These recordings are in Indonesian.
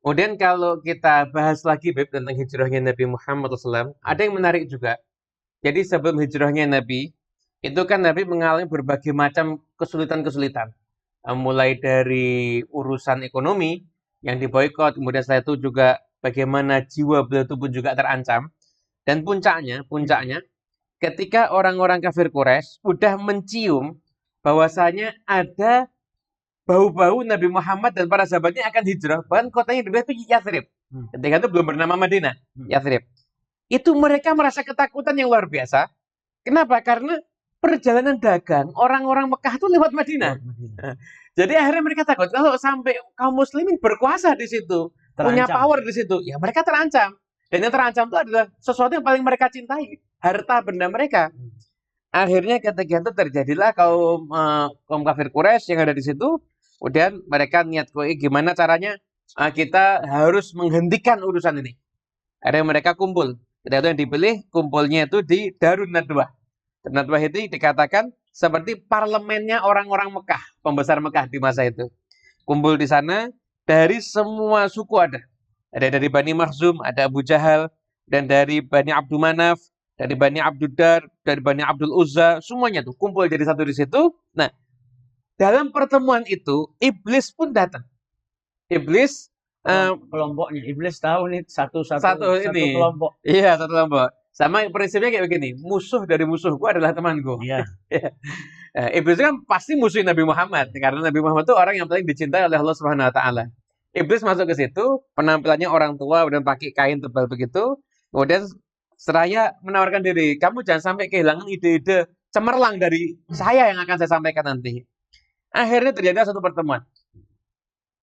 Kemudian kalau kita bahas lagi Beb, tentang hijrahnya Nabi Muhammad SAW, ada yang menarik juga. Jadi sebelum hijrahnya Nabi, itu kan Nabi mengalami berbagai macam kesulitan-kesulitan. Mulai dari urusan ekonomi yang diboikot, kemudian setelah itu juga bagaimana jiwa beliau itu pun juga terancam. Dan puncaknya, ketika orang-orang kafir Quraisy sudah mencium bahwasanya ada bau-bau Nabi Muhammad dan para sahabatnya akan hijrah, bahkan kotanya dulu itu Yathrib. Ketika itu belum bernama Madinah, Yathrib. Itu mereka merasa ketakutan yang luar biasa. Kenapa? Karena perjalanan dagang orang-orang Mekah itu lewat Madinah. Jadi akhirnya mereka takut kalau sampai kaum muslimin berkuasa di situ, punya power di situ, ya mereka terancam. Dan yang terancam itu adalah sesuatu yang paling mereka cintai, harta benda mereka. Akhirnya ketika itu terjadilah kaum kafir Quraisy yang ada di situ. Kemudian mereka niat gimana caranya kita harus menghentikan urusan ini. Akhirnya mereka kumpul. Ketika itu yang dipilih kumpulnya itu di Darun Nadwah. Darun Nadwah itu dikatakan seperti parlemennya orang-orang Mekah, pembesar Mekah di masa itu. Kumpul di sana dari semua suku ada. Ada dari Bani Makhzum, ada Abu Jahal, dan dari Bani Abdul Manaf, dari Bani Abdul Dar, dari Bani Abdul Uzza, semuanya tuh kumpul jadi satu di situ. Nah, dalam pertemuan itu iblis pun datang. Iblis kelompoknya iblis tahu nih satu ini kelompok. Iya, satu kelompok. Sama prinsipnya kayak begini, musuh dari musuhku adalah temanku. Iya. Iblis kan pasti musuh Nabi Muhammad karena Nabi Muhammad itu orang yang paling dicintai oleh Allah Subhanahu wa taala. Iblis masuk ke situ, penampilannya orang tua dan pakai kain tebal begitu. Kemudian seraya menawarkan diri, kamu jangan sampai kehilangan ide-ide cemerlang dari saya yang akan saya sampaikan nanti. Akhirnya terjadi satu pertemuan.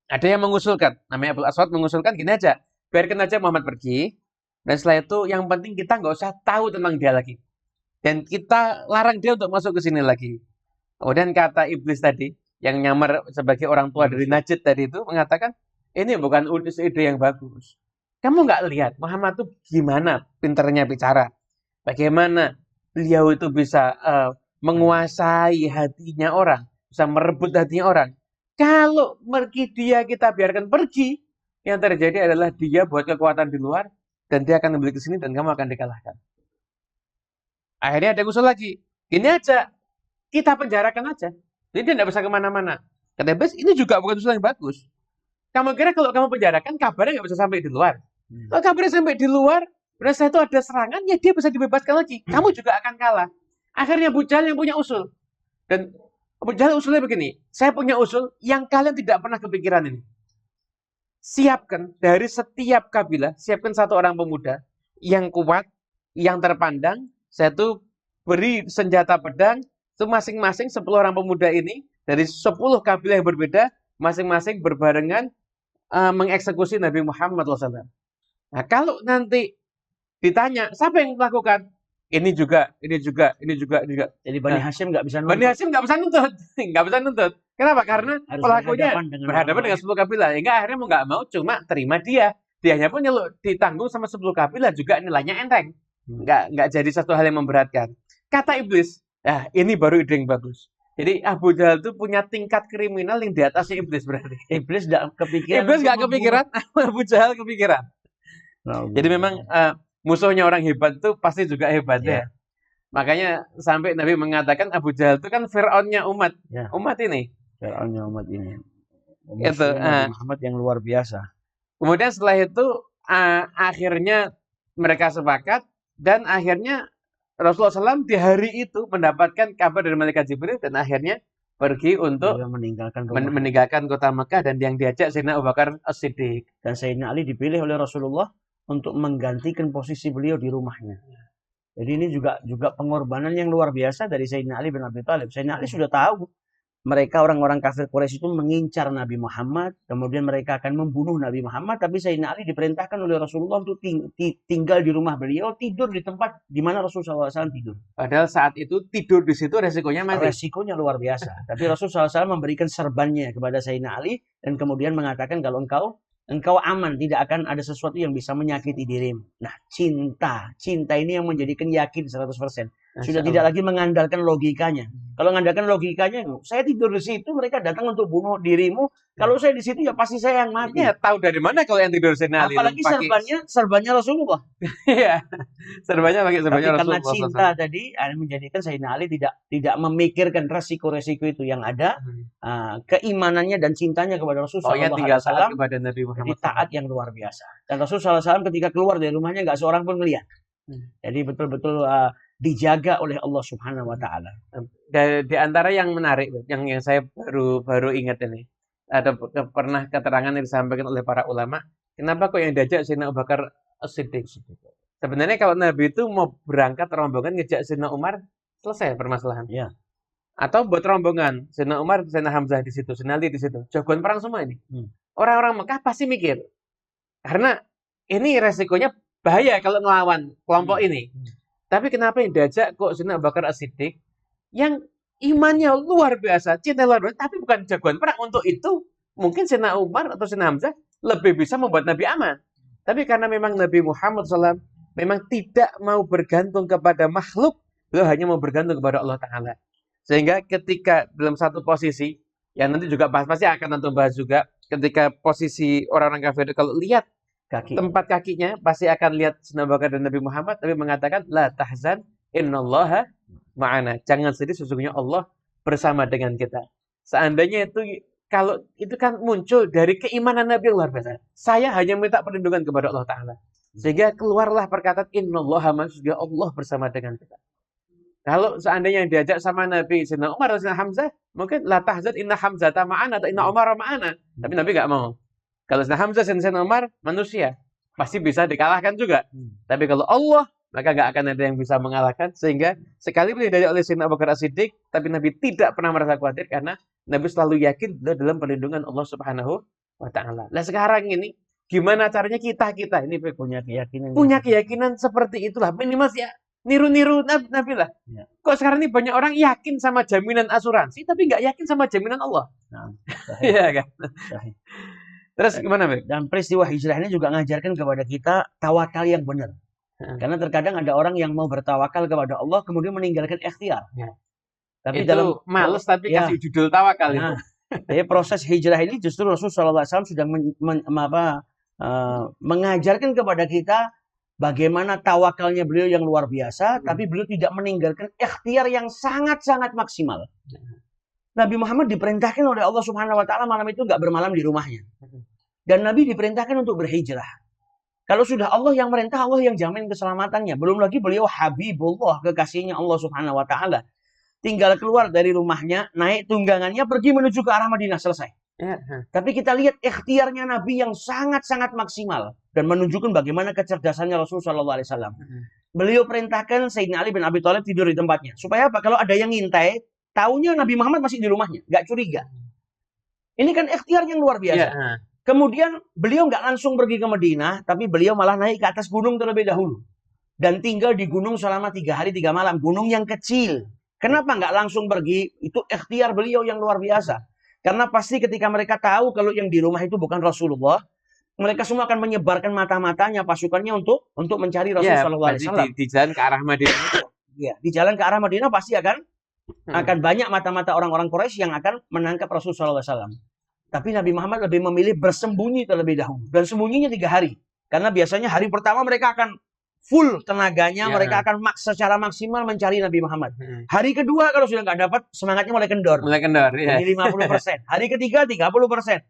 Ada yang mengusulkan, namanya Abul Aswad mengusulkan gini aja, biarkan aja Muhammad pergi, dan setelah itu yang penting kita nggak usah tahu tentang dia lagi. Dan kita larang dia untuk masuk ke sini lagi. Kemudian kata iblis tadi, yang nyamar sebagai orang tua dari Najd tadi itu, mengatakan, ini bukan ide yang bagus. Kamu nggak lihat Muhammad itu gimana pinternya bicara. Bagaimana beliau itu bisa menguasai hatinya orang. Bisa merebut hatinya orang. Kalau kita biarkan pergi, yang terjadi adalah dia buat kekuatan di luar, dan dia akan kembali ke sini dan kamu akan dikalahkan. Akhirnya ada yang usul lagi, gini aja, kita penjarakan aja. Jadi dia tidak bisa kemana-mana. Kata Iblis, ini juga bukan usul yang bagus. Kamu kira kalau kamu penjarakan, kabarnya nggak bisa sampai di luar. Kalau kabarnya sampai di luar, benar saya itu ada serangan, ya dia bisa dibebaskan lagi. Kamu juga akan kalah. Akhirnya Abu Jahal yang punya usul. Dan Abu Jahal usulnya begini, saya punya usul yang kalian tidak pernah kepikiran ini. Siapkan dari setiap kabilah, siapkan satu orang pemuda yang kuat, yang terpandang. Saya tuh beri senjata pedang, itu masing-masing 10 orang pemuda ini dari 10 kabilah yang berbeda, masing-masing berbarengan mengeksekusi Nabi Muhammad SAW. Nah, kalau nanti ditanya, siapa yang melakukan? Ini juga. Jadi Bani Hashim nggak bisa nuntut. Bani Hashim nggak bisa nuntut. Kenapa? Karena pelakunya berhadapan dengan 10 kabilah. Hingga akhirnya mau nggak mau cuma terima dia. Dianya pun kalau ditanggung sama 10 kabilah juga nilainya enteng. Nggak jadi satu hal yang memberatkan. Kata iblis, ini baru ide yang bagus. Jadi Abu Jahal itu punya tingkat kriminal yang di atasnya iblis berarti. Iblis nggak kepikiran. Iblis nggak kepikiran, Abu Jahal kepikiran. Jadi memang musuhnya orang hebat itu pasti juga hebat ya. Makanya sampai Nabi mengatakan Abu Jahal itu kan Fir'aunnya umat ini. Fir'aunnya umat ini. Itu Muhammad yang luar biasa. Kemudian setelah itu akhirnya mereka sepakat dan akhirnya Rasulullah SAW di hari itu mendapatkan kabar dari malaikat Jibril dan akhirnya pergi untuk meninggalkan kota Mekah dan yang diajak Sayyidina Abu Bakar As-Siddiq. Dan Sayyidina Ali dipilih oleh Rasulullah untuk menggantikan posisi beliau di rumahnya. Jadi ini juga pengorbanan yang luar biasa dari Sayyidina Ali bin Abi Thalib. Sayyidina Ali sudah tahu mereka orang-orang kafir Quraisy itu mengincar Nabi Muhammad, kemudian mereka akan membunuh Nabi Muhammad, tapi Sayyidina Ali diperintahkan oleh Rasulullah untuk tinggal di rumah beliau, tidur di tempat di mana Rasulullah SAW tidur. Padahal saat itu tidur di situ resikonya mati. Resikonya luar biasa. Tapi Rasulullah SAW memberikan serbannya kepada Sayyidina Ali dan kemudian mengatakan kalau engkau aman, tidak akan ada sesuatu yang bisa menyakiti dirimu. Nah, cinta ini yang menjadikan yakin 100%. Sudah tidak lagi mengandalkan logikanya. Kalau mengandalkan logikanya, saya tidur di situ, mereka datang untuk bunuh dirimu. Kalau saya di situ ya pasti saya yang mati. Ya, tahu dari mana kalau yang tidur Sayyidina Ali? Apalagi serbannya Rasulullah. Iya. serbannya Rasulullah. Karena cinta tadi menjadikan Sayyidina Ali tidak memikirkan resiko-resiko itu yang ada. Keimanannya dan cintanya kepada Rasulullah SAW kepada Nabi Muhammad. Taat yang luar biasa. Dan Rasulullah SAW ketika keluar dari rumahnya nggak seorang pun melihat. Jadi betul-betul dijaga oleh Allah Subhanahu Wa Taala. Di antara yang menarik, yang saya baru ingat ini, ada pernah keterangan yang disampaikan oleh para ulama. Kenapa kok yang diajak Sayyidina Abu Bakar As-Siddiq? Sebenarnya kalau Nabi itu mau berangkat rombongan ngejak Sayyidina Umar, selesai permasalahan. Ya. Atau buat rombongan Sayyidina Umar, Sayyidina Hamzah di situ, Sayyidina Ali di situ, jagoan perang semua ini. Orang-orang Mekah pasti mikir, karena ini resikonya bahaya kalau ngelawan kelompok ini. Tapi kenapa yang diajak kok Sayyidina Abu Bakar As-Siddiq yang imannya luar biasa, cinta luar biasa, tapi bukan jagoan perang. Untuk itu mungkin Sayyidina Umar atau Sayyidina Hamzah lebih bisa membuat Nabi aman. Tapi karena memang Nabi Muhammad SAW memang tidak mau bergantung kepada makhluk, beliau hanya mau bergantung kepada Allah Ta'ala. Sehingga ketika dalam satu posisi, yang nanti juga pasti akan tentu bahas juga, ketika posisi orang-orang kafir kalau lihat tempat kakinya pasti akan lihat Sayyidina Abu Bakar dan Nabi Muhammad, tapi mengatakan la tahzan innallaha ma'ana. Jangan sedih, sesungguhnya Allah bersama dengan kita. Seandainya itu kalau itu kan muncul dari keimanan Nabi yang luar biasa. Saya hanya minta perlindungan kepada Allah Ta'ala. Sehingga keluarlah perkataan innallaha ma'ana, sesungguhnya Allah bersama dengan kita. Kalau seandainya yang diajak sama Nabi Sayyidina Umar atau Sayyidina Hamzah, mungkin la tahzan inna Hamzata ma'ana atau inna Umar ma'ana. Tapi Nabi enggak mau. Kalau Sayyidina Hamzah dan Sayyidina Umar manusia, pasti bisa dikalahkan juga. Tapi kalau Allah, maka nggak akan ada yang bisa mengalahkan. Sehingga sekalipun diajak oleh Sayyidina Abu Bakar As-Siddiq, tapi Nabi tidak pernah merasa khawatir karena Nabi selalu yakin dalam perlindungan Allah Subhanahu Wa Taala. Nah sekarang ini gimana caranya kita ini punya keyakinan seperti itulah, minimal ya niru-niru Nabi lah. Ya. Kok sekarang ini banyak orang yakin sama jaminan asuransi, tapi nggak yakin sama jaminan Allah. Iya kan? Terus gimana, Bek? Dan peristiwa hijrah ini juga mengajarkan kepada kita tawakal yang benar. Karena terkadang ada orang yang mau bertawakal kepada Allah kemudian meninggalkan ikhtiar. Ya. Tapi itu dalam males tapi kasih judul tawakal itu. Jadi proses hijrah ini justru Rasulullah SAW sudah mengajarkan kepada kita bagaimana tawakalnya beliau yang luar biasa, tapi beliau tidak meninggalkan ikhtiar yang sangat-sangat maksimal. Nabi Muhammad diperintahkan oleh Allah Subhanahu Wa Taala malam itu nggak bermalam di rumahnya. Dan Nabi diperintahkan untuk berhijrah. Kalau sudah Allah yang merintah, Allah yang jamin keselamatannya. Belum lagi beliau Habibullah, kekasihnya Allah Subhanahu Wa Taala. Tinggal keluar dari rumahnya, naik tunggangannya, pergi menuju ke arah Madinah, selesai. Tapi kita lihat ikhtiarnya Nabi yang sangat-sangat maksimal dan menunjukkan bagaimana kecerdasannya Rasulullah SAW. Beliau perintahkan Sayyidina Ali bin Abi Thalib tidur di tempatnya. Supaya apa? Kalau ada yang ngintai, taunya Nabi Muhammad masih di rumahnya, nggak curiga. Ini kan ikhtiar yang luar biasa. Kemudian beliau nggak langsung pergi ke Madinah, tapi beliau malah naik ke atas gunung terlebih dahulu. Dan tinggal di gunung selama 3 hari 3 malam. Gunung yang kecil. Kenapa nggak langsung pergi? Itu ikhtiar beliau yang luar biasa. Karena pasti ketika mereka tahu kalau yang di rumah itu bukan Rasulullah, mereka semua akan menyebarkan mata-matanya, pasukannya untuk mencari Rasulullah SAW. Di jalan ke arah Madinah itu. Ya, di jalan ke arah Madinah pasti akan banyak mata-mata orang-orang Quraisy yang akan menangkap Rasulullah SAW. Tapi Nabi Muhammad lebih memilih bersembunyi terlebih dahulu. Dan sembunyinya 3 hari. Karena biasanya hari pertama mereka akan full tenaganya, mereka akan secara maksimal mencari Nabi Muhammad. Hari kedua kalau sudah nggak dapat, semangatnya mulai kendor. Jadi 50%. Hari ketiga 30%.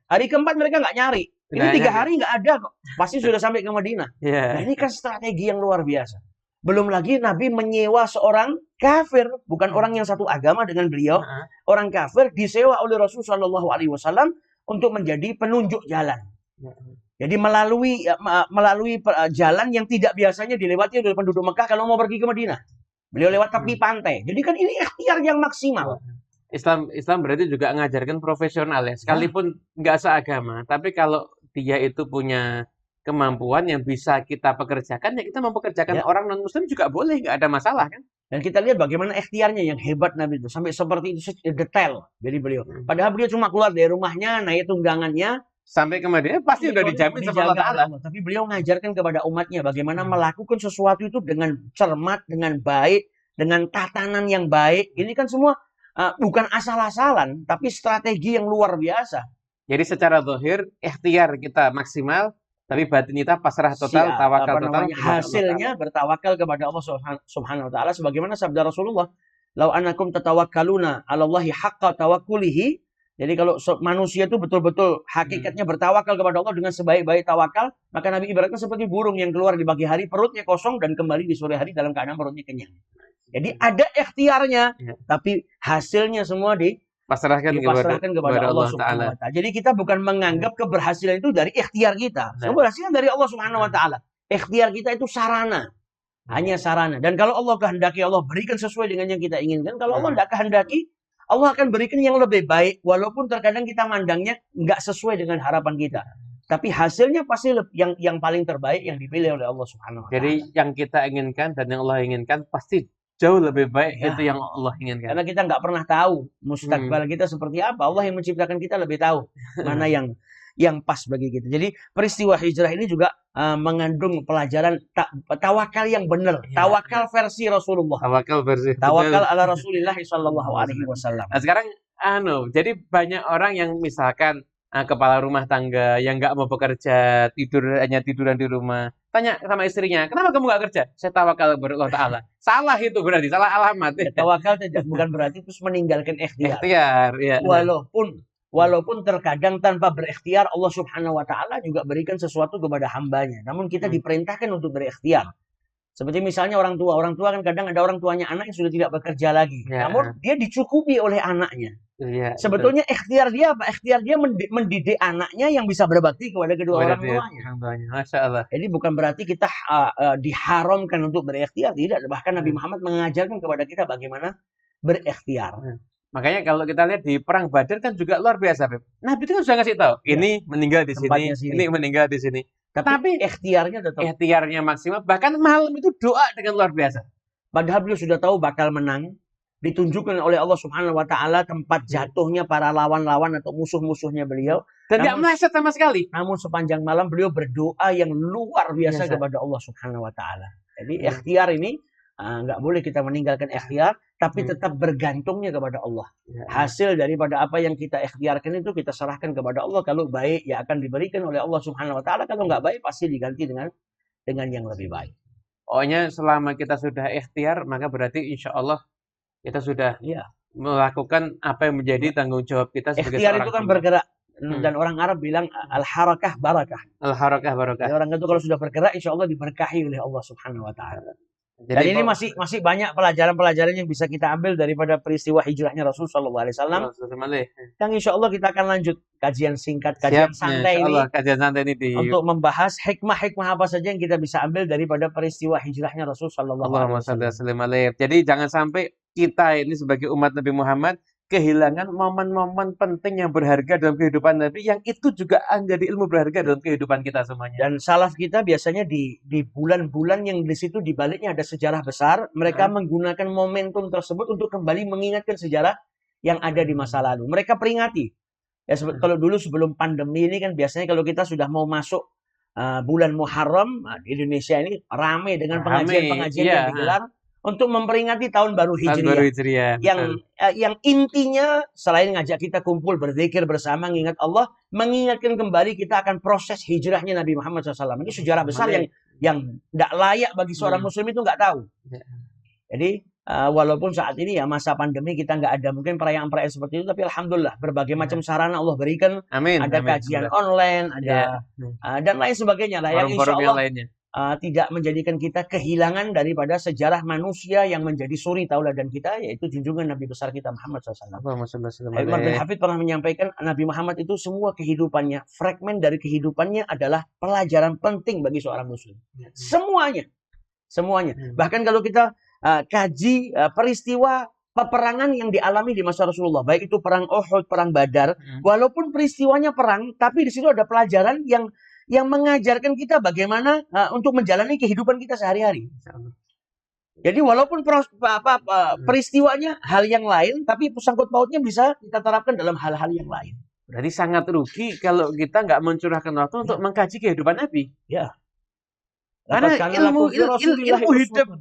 Hari keempat mereka nggak nyari. Ini 3 hari nggak ada kok. Pasti sudah sampai ke Madinah. Nah, ini kan strategi yang luar biasa. Belum lagi Nabi menyewa seorang kafir, bukan orang yang satu agama dengan beliau. Orang kafir disewa oleh Rasulullah SAW untuk menjadi penunjuk jalan. Jadi melalui jalan yang tidak biasanya dilewati oleh penduduk Mekah kalau mau pergi ke Madinah. Beliau lewat tepi pantai. Jadi kan ini ikhtiar yang maksimal. Islam berarti juga mengajarkan profesional ya, sekalipun nggak seagama, tapi kalau dia itu punya kemampuan yang bisa kita pekerjakan, ya kita mempekerjakan Ya. orang non-muslim juga boleh, nggak ada masalah kan? Dan kita lihat bagaimana ikhtiarnya yang hebat Nabi itu. Sampai seperti itu detail dari beliau. Padahal beliau cuma keluar dari rumahnya, naik tunggangannya. Sampai ke Madinah pasti udah dijamin sama Allah Ta'ala. Tapi beliau mengajarkan kepada umatnya bagaimana melakukan sesuatu itu dengan cermat, dengan baik, dengan tatanan yang baik. Ini kan semua bukan asal-asalan, tapi strategi yang luar biasa. Jadi secara zahir, ikhtiar kita maksimal, tapi batin kita pasrah total, tawakal total. Hasilnya bertawakal kepada Allah Subhanahu wa taala sebagaimana sabda Rasulullah, "Lau annakum tatawakkaluna 'alallahi haqqa tawakkulihi." Jadi kalau manusia itu betul-betul hakikatnya bertawakal kepada Allah dengan sebaik-baik tawakal, maka Nabi ibaratkan seperti burung yang keluar di pagi hari perutnya kosong dan kembali di sore hari dalam keadaan perutnya kenyang. Jadi ada ikhtiarnya, tapi hasilnya semua dipasrahkan kepada Allah Subhanahu wa taala. Jadi kita bukan menganggap keberhasilan itu dari ikhtiar kita. Keberhasilan dari Allah Subhanahu wa taala. Ikhtiar kita itu sarana. Hanya sarana. Dan kalau Allah kehendaki, Allah berikan sesuai dengan yang kita inginkan. Kalau Allah tidak kehendaki, Allah akan berikan yang lebih baik. Walaupun terkadang kita mandangnya nggak sesuai dengan harapan kita. Tapi hasilnya pasti yang paling terbaik yang dipilih oleh Allah Subhanahu wa taala. Jadi yang kita inginkan dan yang Allah inginkan pasti jauh lebih baik itu yang Allah inginkan. Karena kita nggak pernah tahu mustakbal kita seperti apa. Allah yang menciptakan kita lebih tahu mana yang pas bagi kita. Jadi peristiwa hijrah ini juga mengandung pelajaran tawakal yang benar. Tawakal versi Rasulullah. Tawakal ala Rasulullah sallallahu alaihi wasallam. Nah, sekarang jadi banyak orang yang misalkan kepala rumah tangga yang nggak mau bekerja, hanya tiduran di rumah. Tanya sama istrinya, kenapa kamu nggak kerja? Saya tawakal kepada Allah Ta'ala. Salah itu berarti, salah alamat. Ya, tawakal bukan berarti terus meninggalkan ikhtiar. Ya. Walaupun terkadang tanpa berikhtiar, Allah Subhanahu wa taala juga berikan sesuatu kepada hambanya. Namun kita diperintahkan untuk berikhtiar. Seperti misalnya orang tua kan kadang ada orang tuanya anak yang sudah tidak bekerja lagi. Namun dia dicukupi oleh anaknya. Sebetulnya ikhtiar dia apa? Ikhtiar dia mendidik anaknya yang bisa berbakti kepada kedua orang tuanya. Masya Allah. Jadi bukan berarti kita diharamkan untuk berikhtiar, tidak. Bahkan Nabi Muhammad mengajarkan kepada kita bagaimana berikhtiar. Makanya kalau kita lihat di perang Badar kan juga luar biasa, Beb. Nabi itu kan sudah ngasih tahu, ini meninggal di sini, ini meninggal di sini. Tapi ikhtiarnya tetap. Ikhtiarnya maksimal. Bahkan malam itu doa dengan luar biasa. Padahal beliau sudah tahu bakal menang. Ditunjukkan oleh Allah Subhanahu wa taala tempat jatuhnya para lawan-lawan atau musuh-musuhnya beliau. Dan tidak meleset sama sekali. Namun sepanjang malam beliau berdoa yang luar biasa kepada Allah Subhanahu wa taala. Jadi ikhtiar ini nggak boleh kita meninggalkan ikhtiar, tapi tetap bergantungnya kepada Allah. Hasil daripada apa yang kita ikhtiarkan itu kita serahkan kepada Allah. Kalau baik ya akan diberikan oleh Allah Subhanahu wa taala. Kalau nggak baik pasti diganti dengan yang lebih baik. Pokoknya selama kita sudah ikhtiar, maka berarti insya Allah kita sudah melakukan apa yang menjadi tanggung jawab kita sebagai ikhtiar itu kan bergerak. Dan orang Arab bilang al-harakah barakah. Al-harakah barakah. Jadi orang itu kalau sudah bergerak insya Allah diberkahi oleh Allah Subhanahu wa taala. Dan ini masih banyak pelajaran-pelajaran yang bisa kita ambil daripada peristiwa hijrahnya Rasul sallallahu alaihi wasallam. Yang insya Allah kita akan lanjut kajian singkat, kajian santai ini untuk membahas hikmah-hikmah apa saja yang kita bisa ambil daripada peristiwa hijrahnya Rasul sallallahu alaihi wasallam. Jadi jangan sampai kita ini sebagai umat Nabi Muhammad kehilangan momen-momen penting yang berharga dalam kehidupan Nabi, yang itu juga menjadi ilmu berharga dalam kehidupan kita semuanya. Dan salaf kita biasanya di bulan-bulan yang di situ di baliknya ada sejarah besar, mereka menggunakan momentum tersebut untuk kembali mengingatkan sejarah yang ada di masa lalu. Mereka peringati. Ya, kalau dulu sebelum pandemi ini kan biasanya kalau kita sudah mau masuk bulan Muharram, di Indonesia ini ramai dengan pengajian-pengajian yang digelar untuk memperingati tahun baru Hijriah. Yang intinya selain ngajak kita kumpul berzikir bersama mengingat Allah, mengingatkan kembali kita akan proses hijrahnya Nabi Muhammad SAW. Ini sejarah besar yang tidak layak bagi seorang muslim itu nggak tahu. Jadi walaupun saat ini ya masa pandemi kita nggak ada mungkin perayaan-perayaan seperti itu, tapi alhamdulillah berbagai macam sarana Allah berikan. Ada kajian online, ada dan lain sebagainya lah yang insya Allah tidak menjadikan kita kehilangan daripada sejarah manusia yang menjadi suri tauladan kita, yaitu junjungan Nabi besar kita Muhammad SAW. Umar bin Hafid pernah menyampaikan Nabi Muhammad itu semua kehidupannya, fragmen dari kehidupannya adalah pelajaran penting bagi seorang muslim. Semuanya. Bahkan kalau kita kaji peristiwa peperangan yang dialami di masa Rasulullah, baik itu perang Uhud, perang Badar, walaupun peristiwanya perang, tapi di situ ada pelajaran yang mengajarkan kita bagaimana untuk menjalani kehidupan kita sehari-hari. Jadi walaupun peristiwanya hal yang lain, tapi sangkut pautnya bisa kita terapkan dalam hal-hal yang lain. Berarti sangat rugi kalau kita nggak mencurahkan waktu untuk mengkaji kehidupan Nabi. Ya. Karena hidup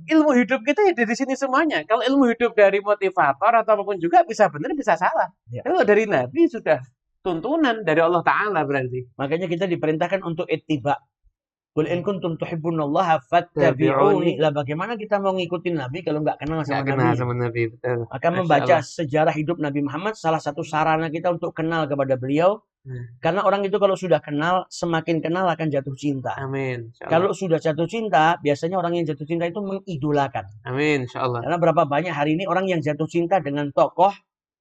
ilmu hidup kita ya dari sini semuanya. Kalau ilmu hidup dari motivator atau apapun juga bisa benar bisa salah. Ya. Kalau dari Nabi sudah tuntunan dari Allah Ta'ala berarti. Makanya kita diperintahkan untuk ittiba. Qul in kuntum tuhibbunallaha fattabi'uni. Lah bagaimana kita mau ngikutin Nabi kalau nggak kenal sama Nabi? Betul. Maka membaca sejarah hidup Nabi Muhammad salah satu sarana kita untuk kenal kepada beliau. Karena orang itu kalau sudah kenal, semakin kenal akan jatuh cinta. Amin. Kalau sudah jatuh cinta, biasanya orang yang jatuh cinta itu mengidolakan. Amin, insyaallah. Karena berapa banyak hari ini orang yang jatuh cinta dengan tokoh.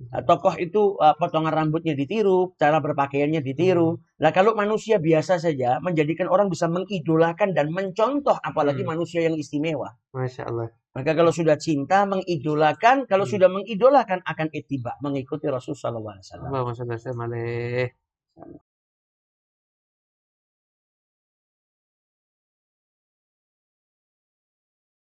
Tokoh itu potongan rambutnya ditiru, cara berpakaiannya ditiru. Nah kalau manusia biasa saja menjadikan orang bisa mengidolakan dan mencontoh, apalagi manusia yang istimewa. Masya Allah. Maka kalau sudah cinta mengidolakan, kalau sudah mengidolakan akan ittiba, mengikuti Rasul sallallahu alaihi wasallam. Allahumma shalli alaihi